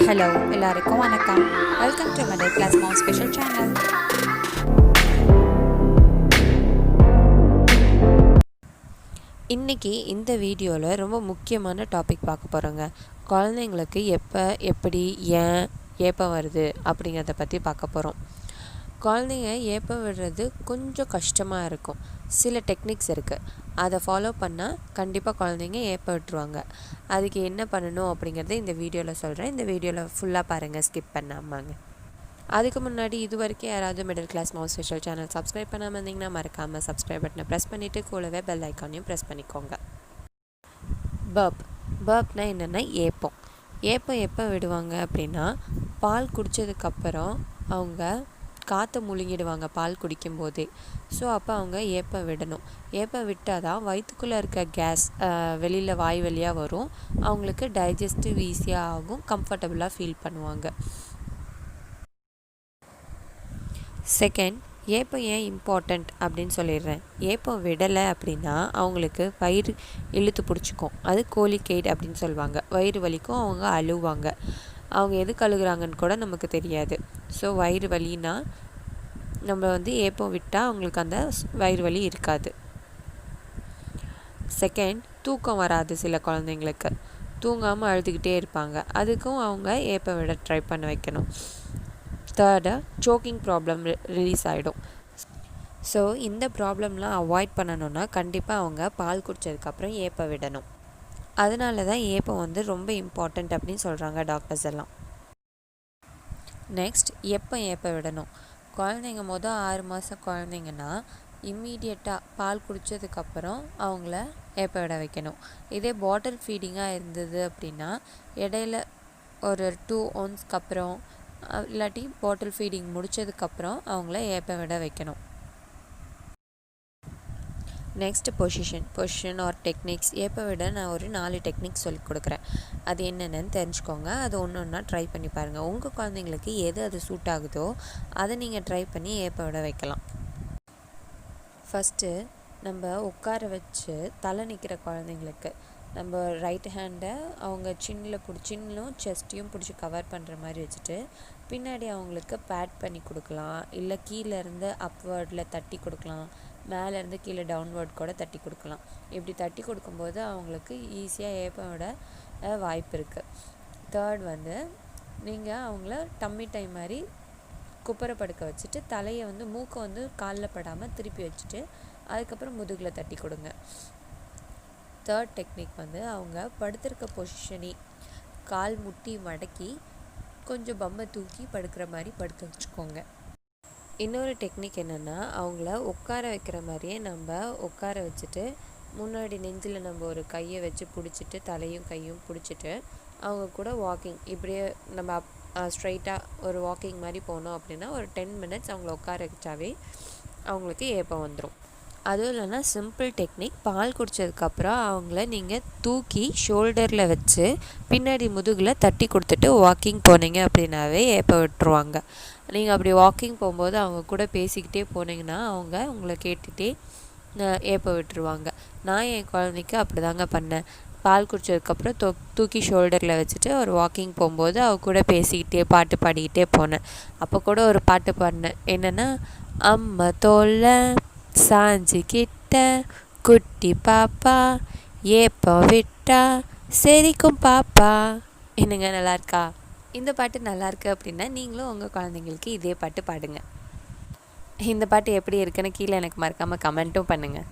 Hello எல்லாருக்கும் வணக்கம். Welcome to middle class mouse special channel. இன்றைக்கி இந்த வீடியோவில் ரொம்ப முக்கியமான டாபிக் பார்க்க போகிறோங்க. குழந்தைங்களுக்கு எப்போ எப்படி ஏன் ஏப்பம் வருது அப்படிங்கிறத பற்றி பார்க்க போகிறோம். குழந்தைங்க ஏப்பம் விடுறது கொஞ்சம் கஷ்டமாக இருக்கும். சில டெக்னிக்ஸ் இருக்குது, அதை ஃபாலோ பண்ணால் கண்டிப்பாக குழந்தைங்க ஏப்பம் விட்டுருவாங்க. அதுக்கு என்ன பண்ணணும் அப்படிங்கிறத இந்த வீடியோவில் சொல்கிறேன். இந்த வீடியோவில் ஃபுல்லாக பாருங்கள், ஸ்கிப் பண்ணாமாங்க. அதுக்கு முன்னாடி இது வரைக்கும் யாராவது middle class mouse special channel subscribe பண்ணாமல் இருந்தீங்கன்னா மறக்காமல் சப்ஸ்கிரைப் பட்டனை ப்ரெஸ் பண்ணிவிட்டு கூடவே பெல் ஐக்கானையும் ப்ரெஸ் பண்ணிக்கோங்க. பர்ப்னால் என்னென்னா ஏப்பம். ஏப்பம் எப்போ விடுவாங்க அப்படின்னா, பால் குடித்ததுக்கப்புறம் அவங்க காற்றை முழுங்கிடுவாங்க பால் குடிக்கும்போதே. ஸோ அப்போ அவங்க ஏப்பம் விடணும். ஏப்பம் விட்டால் தான் வயிற்றுக்குள்ளே இருக்க கேஸ் வெளியில் வாய் வழியாக வரும். அவங்களுக்கு டைஜஸ்டிவ் ஈஸியாக ஆகும், கம்ஃபர்டபுளாக ஃபீல் பண்ணுவாங்க. செகண்ட், ஏப்பம் ஏன் இம்பார்ட்டண்ட் அப்படின்னு சொல்லிடுறேன். ஏப்பம் விடலை அப்படின்னா அவங்களுக்கு வயிறு இழுத்து பிடிச்சிக்கும். அது கோலிகேட் அப்படின்னு சொல்லுவாங்க. வயிறு வலிக்கும், அவங்க அழுவாங்க. அவங்க எதுக்கு அழுகுறாங்கன்னு கூட நமக்கு தெரியாது. ஸோ வயிறு வலின்னா நம்ம ஏப்பம் விட்டால் அவங்களுக்கு அந்த வயிறு வலி இருக்காது. செகண்ட், தூக்கம் வராது. சில குழந்தைங்களுக்கு தூங்காமல் அழுதுகிட்டே இருப்பாங்க. அதுக்கும் அவங்க ஏப்பம் விட ட்ரை பண்ண வைக்கணும். தேர்டு, சோக்கிங் ப்ராப்ளம் ரிலீஸ் ஆகிடும். ஸோ இந்த ப்ராப்ளம்லாம் அவாய்ட் பண்ணணுன்னா கண்டிப்பாக அவங்க பால் குடித்ததுக்கப்புறம் ஏப்பம் விடணும். அதனால தான் ஏப்பம் ரொம்ப இம்பார்ட்டண்ட் அப்படின்னு சொல்கிறாங்க டாக்டர்ஸ் எல்லாம். நெக்ஸ்ட், எப்போ ஏப்பம் விடணும். குழந்தைங்க 6 மாதம் குழந்தைங்கன்னா இம்மீடியட்டாக பால் குடித்ததுக்கப்புறம் அவங்கள ஏப்பம் விட வைக்கணும். இதே பாட்டில் ஃபீடிங்காக இருந்தது அப்படின்னா இடையில ஒரு 2 monthsக்கு அப்புறம் இல்லாட்டி பாட்டில் ஃபீடிங் முடித்ததுக்கப்புறம் அவங்கள ஏப்பம் விட வைக்கணும். Next, position R techniques. ஏப்பம் விட நான் ஒரு 4 டெக்னிக்ஸ் சொல்லிக் கொடுக்குறேன். அது என்னென்னு தெரிஞ்சுக்கோங்க. அது ஒன்று ஒன்றா ட்ரை பண்ணி பாருங்கள். உங்கள் குழந்தைங்களுக்கு எது அது சூட் ஆகுதோ அதை நீங்கள் ட்ரை பண்ணி ஏப்பம் விட வைக்கலாம். ஃபஸ்ட்டு, நம்ம உட்கார வச்சு தலை நிற்கிற குழந்தைங்களுக்கு நம்ம ரைட் ஹேண்டை அவங்க சின்னும் செஸ்ட்டையும் பிடிச்சி கவர் பண்ணுற மாதிரி வச்சுட்டு பின்னாடி அவங்களுக்கு பேட் பண்ணி கொடுக்கலாம். இல்லை கீழேருந்து அப்வர்டில் தட்டி கொடுக்கலாம், மேலேருந்து கீழே டவுன்வர்ட் கூட தட்டி கொடுக்கலாம். இப்படி தட்டி கொடுக்கும்போது அவங்களுக்கு ஈஸியாக ஏப்பம் விட வாய்ப்பு இருக்குது. தேர்ட், நீங்கள் அவங்கள டம்மி டைம் மாதிரி குப்புரை படுக்க வச்சுட்டு தலையை மூக்கை காலில் படாமல் திருப்பி வச்சுட்டு அதுக்கப்புறம் முதுகில் தட்டி கொடுங்க. தேர்ட் டெக்னிக் அவங்க படுத்திருக்க பொசிஷனே கால் முட்டி மடக்கி கொஞ்சம் பம்மை தூக்கி படுக்கிற மாதிரி படுக்க வச்சுக்கோங்க. இன்னொரு டெக்னிக் என்னென்னா, அவங்கள உட்கார வைக்கிற மாதிரியே நம்ம உட்கார வச்சுட்டு முன்னாடி நெஞ்சில் நம்ம ஒரு கையை வச்சு பிடிச்சிட்டு தலையும் கையும் பிடிச்சிட்டு அவங்க கூட வாக்கிங் இப்படியே நம்ம ஸ்ட்ரைட்டாக ஒரு வாக்கிங் மாதிரி போனோம் அப்படின்னா ஒரு 10 minutes அவங்கள உட்கார வச்சாவே அவங்களுக்கு ஏப்பம் வந்துடும். அதுவும் இல்லைன்னா சிம்பிள் டெக்னிக், பால் குடித்ததுக்கப்புறம் அவங்கள நீங்கள் தூக்கி ஷோல்டரில் வச்சு பின்னாடி முதுகில் தட்டி கொடுத்துட்டு வாக்கிங் போனீங்க அப்படின்னாவே ஏப்பம் விட்டுருவாங்க. நீங்கள் அப்படி வாக்கிங் போகும்போது அவங்க கூட பேசிக்கிட்டே போனீங்கன்னா அவங்க உங்களை கேட்டுகிட்டே ஏப்பம் விட்டுருவாங்க. நான் என் குழந்தைக்கு அப்படி தாங்க பண்ணேன். பால் குடித்ததுக்கப்புறம் தூக்கி ஷோல்டரில் வச்சுட்டு ஒரு வாக்கிங் போகும்போது அவ கூட பேசிக்கிட்டே பாட்டு பாடிக்கிட்டே போனேன். அப்போ கூட ஒரு பாட்டு பாடினேன், என்னென்னா அம்மா தோல்ல சாஞ்சிக்கிட்ட குட்டி பாப்பா ஏப்பம் விட்டா சரிக்கும் பாப்பா. என்னங்க, நல்லா இருக்கா? இந்த பாட்டு நல்லாயிருக்கு அப்படின்னா நீங்களும் உங்கள் குழந்தைங்களுக்கு இதே பாட்டு பாடுங்க. இந்த பாட்டு எப்படி இருக்குன்னு கீழே எனக்கு மறக்காமல் கமெண்ட்டும் பண்ணுங்கள்.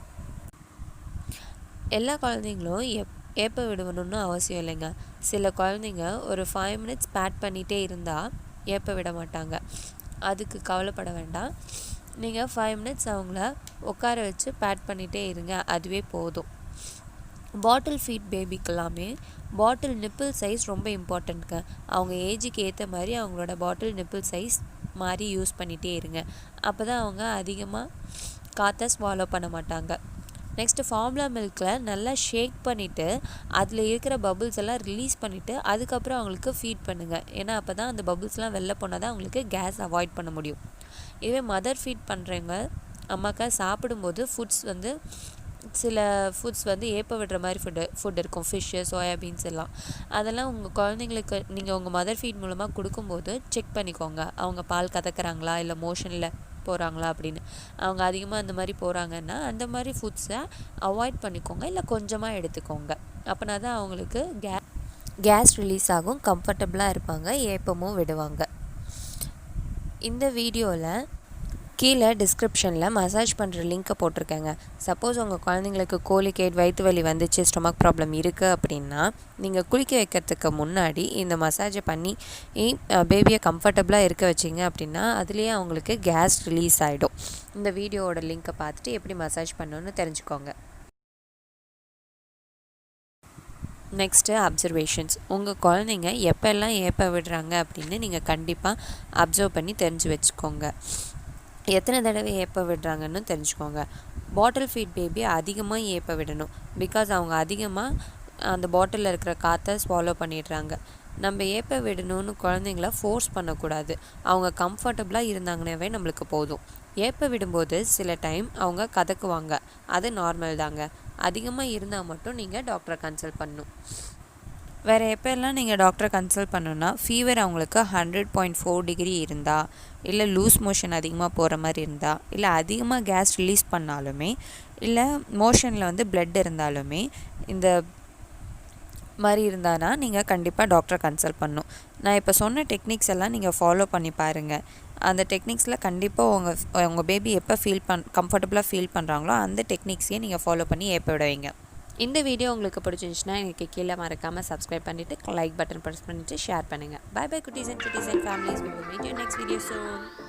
எல்லா குழந்தைங்களும் ஏப்பம் விடணும்னு அவசியம் இல்லைங்க. சில குழந்தைங்க ஒரு 5 minutes பேட் பண்ணிகிட்டே இருந்தால் ஏப்பம் விட மாட்டாங்க. அதுக்கு கவலைப்பட வேண்டாம். நீங்கள் 5 minutes அவங்கள உட்கார வச்சு பேட் பண்ணிகிட்டே இருங்க, அதுவே போதும். பாட்டில் ஃபீட் பேபிக்கெல்லாமே பாட்டில் நிப்பிள் சைஸ் ரொம்ப இம்பார்ட்டண்ட்ங்க. அவங்க ஏஜுக்கு ஏற்ற மாதிரி அவங்களோட பாட்டில் நிப்பிள் சைஸ் மாதிரி யூஸ் பண்ணிகிட்டே இருங்க. அப்போ தான் அவங்க அதிகமாக காற்றை ஸ்வாலோ பண்ண மாட்டாங்க. நெக்ஸ்ட்டு, ஃபார்முலா மில்கில் நல்லா ஷேக் பண்ணிவிட்டு அதில் இருக்கிற பபுள்ஸ் எல்லாம் ரிலீஸ் பண்ணிவிட்டு அதுக்கப்புறம் அவங்களுக்கு ஃபீட் பண்ணுங்கள். ஏன்னா அப்போ தான் அந்த பபுள்ஸ்லாம் வெளில போனால் தான் அவங்களுக்கு கேஸ் அவாய்ட் பண்ண முடியும். இதுவே மதர் ஃபீட் பண்ணுறவங்க அம்மாக்கா சாப்பிடும்போது ஃபுட்ஸ் சில ஃபுட்ஸ் வந்து ஏப்ப விடுற மாதிரி ஃபுட் இருக்கும், ஃபிஷ்ஷு, சோயாபீன்ஸ் எல்லாம். அதெல்லாம் உங்கள் குழந்தைங்களுக்கு நீங்கள் உங்கள் மதர் ஃபீட் மூலமாக கொடுக்கும்போது செக் பண்ணிக்கோங்க, அவங்க பால் கறக்குறாங்களா இல்லை மோஷனில் போகிறாங்களா அப்படின்னு. அவங்க அதிகமாக அந்த மாதிரி போகிறாங்கன்னா அந்த மாதிரி ஃபுட்ஸை அவாய்ட் பண்ணிக்கோங்க, இல்லை கொஞ்சமாக எடுத்துக்கோங்க. அப்படின்னா தான் அவங்களுக்கு கேஸ் ரிலீஸ் ஆகும், கம்ஃபர்டபுளாக இருப்பாங்க, ஏப்பமும் விடுவாங்க. இந்த வீடியோவில் கீழே டிஸ்கிரிப்ஷனில் மசாஜ் பண்ணுற லிங்க்கை போட்டிருக்கேங்க. சப்போஸ் உங்கள் குழந்தைங்களுக்கு கோலிகேட், வயிற்று வலி வந்துச்சு, ஸ்டொமக் ப்ராப்ளம் இருக்குது அப்படின்னா நீங்கள் குளிக்க வைக்கிறதுக்கு முன்னாடி இந்த மசாஜை பண்ணி பேபியை கம்ஃபர்டபுளாக இருக்க வச்சிங்க அப்படின்னா அதுலேயே அவங்களுக்கு கேஸ் ரிலீஸ் ஆகிடும். இந்த வீடியோவோட லிங்க்கை பார்த்துட்டு எப்படி மசாஜ் பண்ணணுன்னு தெரிஞ்சுக்கோங்க. Next observations. உங்கள் குழந்தைங்க எப்போல்லாம் ஏப்ப விடுறாங்க அப்படின்னு நீங்கள் கண்டிப்பாக அப்சர்வ் பண்ணி தெரிஞ்சு வச்சுக்கோங்க. எத்தனை தடவை ஏப்ப விடுறாங்கன்னு தெரிஞ்சுக்கோங்க. பாட்டில் ஃபீட் பேபி அதிகமாக ஏப்ப விடணும், பிகாஸ் அவங்க அதிகமாக அந்த பாட்டிலில் இருக்கிற காற்றை ஸ்வாலோ பண்ணிடுறாங்க. நம்ம ஏப்ப விடணும்னு குழந்தைங்கள ஃபோர்ஸ் பண்ணக்கூடாது. அவங்க கம்ஃபர்டபுளாக இருந்தாங்கன்னாவே நம்மளுக்கு போதும். ஏப்ப விடும்போது சில டைம் அவங்க கதக்குவாங்க, அது நார்மல் தாங்க. அதிகமாக இருந்தால் மட்டும் நீங்கள் டாக்டரை கன்சல்ட் பண்ணணும். வேறு எப்போல்லாம் நீங்கள் டாக்டரை கன்சல்ட் பண்ணணுன்னா ஃபீவர் அவங்களுக்கு 100.4 டிகிரி இருந்தால், இல்லை லூஸ் மோஷன் அதிகமாக போகிற மாதிரி இருந்தால், இல்லை அதிகமாக கேஸ் ரிலீஸ் பண்ணாலுமே, இல்லை மோஷனில் வந்து பிளட் இருந்தாலுமே, இந்த மாதிரி இருந்தானா நீங்கள் கண்டிப்பாக டாக்டரை கன்சல்ட் பண்ணணும். நான் இப்போ சொன்ன டெக்னிக்ஸ் எல்லாம் நீங்கள் ஃபாலோ பண்ணி பாருங்கள். அந்த டெக்னிக்ஸில் கண்டிப்பாக உங்கள் பேபி எப்போ கம்ஃபர்டபுளாக ஃபீல் பண்ணுறாங்களோ அந்த டெக்னிக்ஸையே நீங்கள் ஃபாலோ பண்ணி ஏப்ப விடுவீங்க. இந்த வீடியோ உங்களுக்கு பிடிச்சிருந்துச்சுன்னா எனக்கு கீழே மறக்காமல் சப்ஸ்கிரைப் பண்ணிவிட்டு லைக் பட்டன் ப்ரெஸ் பண்ணிவிட்டு ஷேர் பண்ணுங்கள். பை பை குட்டீஸ் and families. We will meet you next video soon.